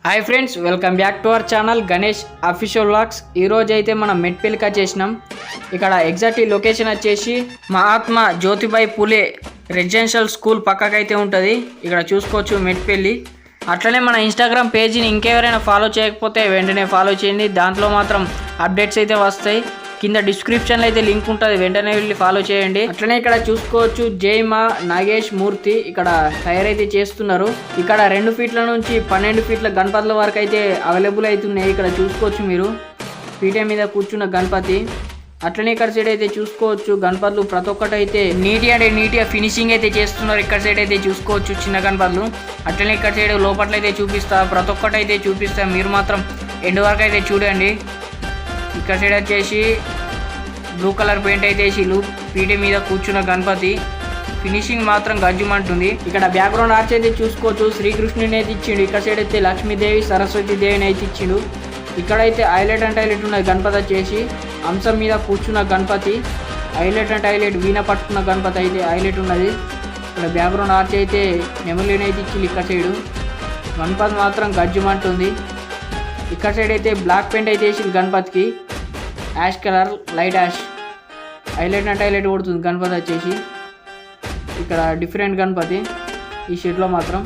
Hi friends, welcome back to our channel Ganesh official vlogs. ఈరోజు అయితే మనం మెట్పల్లికి వచ్చేసినాం. ఇక్కడ ఎగ్జాక్ట్లీ లొకేషన్ వచ్చేసి మహాత్మా జ్యోతిబాయి పూలే రెసిడెన్షియల్ స్కూల్ పక్కకైతే ఉంటుంది. ఇక్కడ చూసుకోవచ్చు మెట్పల్లి. అట్లనే మన ఇన్స్టాగ్రామ్ పేజీని ఇంకెవరైనా ఫాలో చేయకపోతే వెంటనే ఫాలో చేయండి. దాంట్లో మాత్రం అప్డేట్స్ అయితే వస్తాయి. కింద డిస్క్రిప్షన్లో అయితే లింక్ ఉంటుంది, వెంటనే వెళ్ళి ఫాలో చేయండి. అట్లనే ఇక్కడ చూసుకోవచ్చు జై మా నాగేష్ మూర్తి ఇక్కడ తయారైతే చేస్తున్నారు. ఇక్కడ 2 ఫీట్ల నుంచి 12 ఫీట్ల గణపతుల వరకు అయితే అవైలబుల్ అవుతున్నాయి. ఇక్కడ చూసుకోవచ్చు మీరు పీఠే మీద కూర్చున్న గణపతి. అట్లనే ఇక్కడ సైడ్ అయితే చూసుకోవచ్చు గణపతులు ప్రతి ఒక్కటి అయితే నీట్గా ఫినిషింగ్ అయితే చేస్తున్నారు. ఇక్కడ సైడ్ అయితే చూసుకోవచ్చు చిన్న గణపతులు. అట్లనే ఇక్కడ సైడ్ లోపల అయితే చూపిస్తా, ప్రతి ఒక్కటి అయితే చూపిస్తా, మీరు మాత్రం ఎండ్ వరకు అయితే చూడండి. ఇక్కడ సైడ్ వచ్చేసి బ్లూ కలర్ పెయింట్ అయితే వేసిళ్ళు. పీఠే మీద కూర్చున్న గణపతి ఫినిషింగ్ మాత్రం గజ్జుమంటుంది. ఇక్కడ బ్యాక్గ్రౌండ్ ఆర్చ్ అయితే చూసుకోవచ్చు శ్రీకృష్ణుని అయితే ఇచ్చిండు. ఇక్కడ సైడ్ అయితే లక్ష్మీదేవి సరస్వతి దేవిని అయితే ఇచ్చిండు. ఇక్కడైతే హైలైట్ అండ్ హైలైట్ ఉన్నది గణపతి వచ్చేసి అంశం మీద కూర్చున్న గణపతి. హైలైట్ అండ్ హైలైట్ వీణ పట్టుకున్న గణపతి అయితే హైలైట్ ఉన్నది. ఇక్కడ బ్యాక్గ్రౌండ్ ఆర్చ్ అయితే నెమలిని అయితే ఇచ్చిండు. ఇక్కడ సైడు గణపతి మాత్రం గజ్జుమంటుంది. ఇక్కడ సైడ్ అయితే బ్లాక్ పెయింట్ అయితే వేసి గణపతికి ash colour light ash highlight అంటే హైలైట్ కొడుతుంది గణపతి వచ్చేసి. ఇక్కడ డిఫరెంట్ గణపతి ఈ షెడ్లో మాత్రం.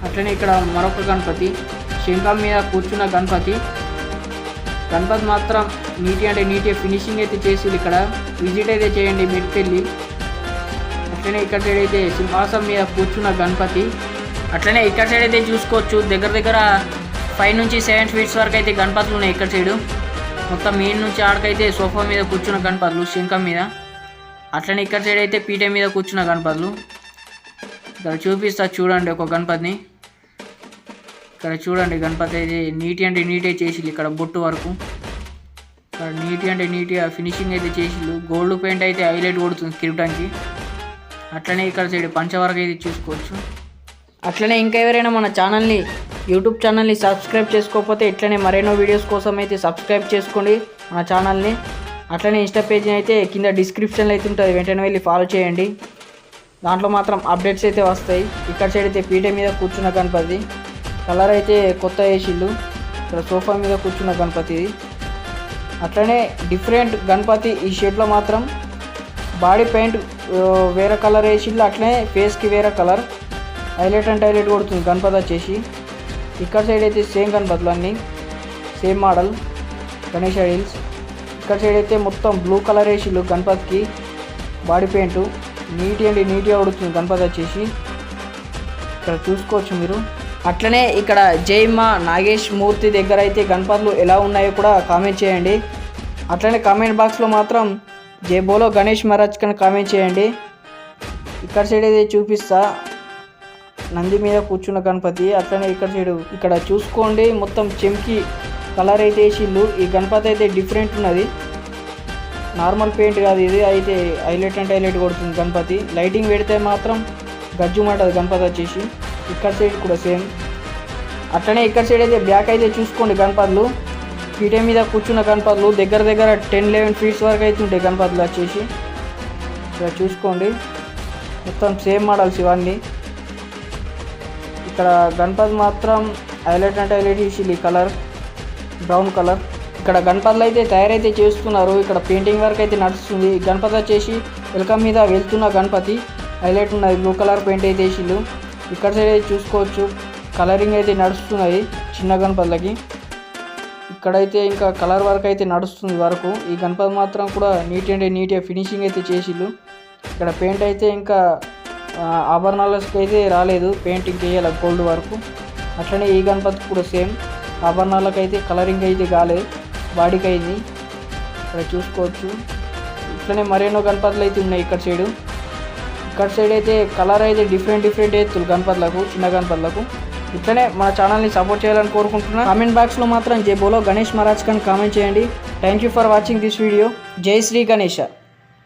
అట్లనే ఇక్కడ మరొక గణపతి శంఖం మీద కూర్చున్న గణపతి. గణపతి మాత్రం నీట్గా ఫినిషింగ్ అయితే చేసి ఇక్కడ విజిట్ అయితే చేయండి మెట్పల్లి. అట్లనే ఇక్కడ సైడ్ అయితే సింహాసం మీద కూర్చున్న గణపతి. అట్లనే ఇక్కడ సైడ్ అయితే చూసుకోవచ్చు దగ్గర 5 నుంచి 7 ఫీట్స్ వరకు అయితే గణపతులు ఉన్నాయి. ఇక్కడ సైడు మొత్తం మెయిన్ నుంచి ఆడకైతే సోఫా మీద కూర్చున్న గణపతులు శంఖం మీద. అట్లనే ఇక్కడ సైడ్ అయితే పీఠే మీద కూర్చున్న గణపతులు. ఇక్కడ చూపిస్తా చూడండి ఒక గణపతిని. ఇక్కడ చూడండి గణపతి అయితే నీట్గా చేసిళ్ళు. ఇక్కడ బొట్టు వరకు ఇక్కడ నీట్గా ఫినిషింగ్ అయితే చేసిళ్ళు. గోల్డ్ పెయింట్ అయితే హైలైట్ కొడుతుంది కిరీటానికి. అట్లనే ఇక్కడ సైడ్ పంచ వరకు అయితే చూసుకోవచ్చు. అట్లనే ఇంకా ఎవరైనా మన ఛానల్ని యూట్యూబ్ ఛానల్ని సబ్స్క్రైబ్ చేసుకోకపోతే ఇట్లనే మరెన్నో వీడియోస్ కోసం అయితే సబ్స్క్రైబ్ చేసుకోండి మన ఛానల్ని. అట్లనే ఇన్స్టా పేజ్ని అయితే కింద డిస్క్రిప్షన్లో అయితే ఉంటుంది, వెంటనే వెళ్ళి ఫాలో చేయండి. దాంట్లో మాత్రం అప్డేట్స్ అయితే వస్తాయి. ఇక్కడ సైడ్ అయితే పీఠే మీద కూర్చున్న గణపతి కలర్ అయితే కొత్త వేసిళ్ళు. ఇక్కడ సోఫా మీద కూర్చున్న గణపతి. అట్లనే డిఫరెంట్ గణపతి ఈ షేడ్లో మాత్రం బాడీ పెయింట్ వేరే కలర్ వేసిళ్ళు. అట్లనే ఫేస్కి వేరే కలర్ హైలైట్ అంటే హైలైట్ కొడుతుంది గణపతి వచ్చేసి. ఇక్కడ సైడ్ అయితే సేమ్ గణపతులు అన్నీ సేమ్ మోడల్ గణేష్ ఐడిల్స్. ఇక్కడ సైడ్ అయితే మొత్తం బ్లూ కలర్ వేసిళ్ళు గణపతికి బాడీ పెయింట్ నీట్గా ఉడుతుంది గణపతి వచ్చేసి. ఇక్కడ చూసుకోవచ్చు మీరు. అట్లనే ఇక్కడ జై మా నాగేష్ మూర్తి దగ్గర అయితే గణపతులు ఎలా ఉన్నాయో కూడా కామెంట్ చేయండి. అట్లనే కామెంట్ బాక్స్లో మాత్రం జై బోలో గణేష్ మహారాజ్ కని కామెంట్ చేయండి. ఇక్కడ సైడ్ అయితే చూపిస్తా నంది మీద కూర్చున్న గణపతి. అట్లనే ఇక్కడ సైడు ఇక్కడ చూసుకోండి మొత్తం చెంకి కలర్ అయితే వేసిళ్ళు. ఈ గణపతి అయితే డిఫరెంట్ ఉన్నది, నార్మల్ పెయింట్ కాదు ఇది. అయితే హైలైట్ అంటే హైలైట్ కొడుతుంది గణపతి. లైటింగ్ పెడితే మాత్రం గజ్జుమంటది గణపతి వచ్చేసి. ఇక్కడ సైడ్ కూడా సేమ్. అట్లనే ఇక్కడ సైడ్ అయితే బ్యాక్ అయితే చూసుకోండి గణపతులు పీఠే మీద కూర్చున్న గణపతులు దగ్గర 10-11 ఫీట్స్ వరకు అయితే ఉంటాయి గణపతులు వచ్చేసి. ఇక్కడ చూసుకోండి మొత్తం సేమ్ మోడల్స్ ఇవన్నీ. ఇక్కడ గణపతి మాత్రం హైలైట్ అంటే హైలైట్ చేసి కలర్ బ్రౌన్ కలర్. ఇక్కడ గణపతులు అయితే తయారైతే చేస్తున్నారు. ఇక్కడ పెయింటింగ్ వర్క్ అయితే నడుస్తుంది. గణపతి వచ్చేసి వెల్కమ్ మీద వెళ్తున్న గణపతి హైలైట్ ఉన్నది. బ్లూ కలర్ పెయింట్ అయితే వేసిళ్ళు. ఇక్కడ సైడ్ అయితే చూసుకోవచ్చు కలరింగ్ అయితే నడుస్తున్నది చిన్న గణపతులకి. ఇక్కడైతే ఇంకా కలర్ వర్క్ అయితే నడుస్తుంది వరకు. ఈ గణపతి మాత్రం కూడా నీట్గా ఫినిషింగ్ అయితే చేసిళ్ళు. ఇక్కడ పెయింట్ అయితే ఇంకా ఆభరణాలకి అయితే రాలేదు, పెయింటింగ్ చేయాలి గోల్డ్ వరకు. అట్లనే ఈ గణపతి కూడా సేమ్ ఆభరణాలకు అయితే కలరింగ్ అయితే కాలేదు, బాడీకి అయింది. ఇక్కడ చూసుకోవచ్చు. ఇట్లనే మరెన్నో గణపతులు అయితే ఉన్నాయి ఇక్కడ సైడు. ఇక్కడ సైడ్ అయితే కలర్ అయితే డిఫరెంట్ ఎత్తులు గణపతులకు చిన్న గణపతులకు. ఇట్లనే మన ఛానల్ని సపోర్ట్ చేయాలని కోరుకుంటున్నాను. కామెంట్ బాక్స్లో మాత్రం జై బోలో గణేష్ మహారాజ్ కని కామెంట్ చేయండి. Thank you for watching this video. జై శ్రీ గణేష.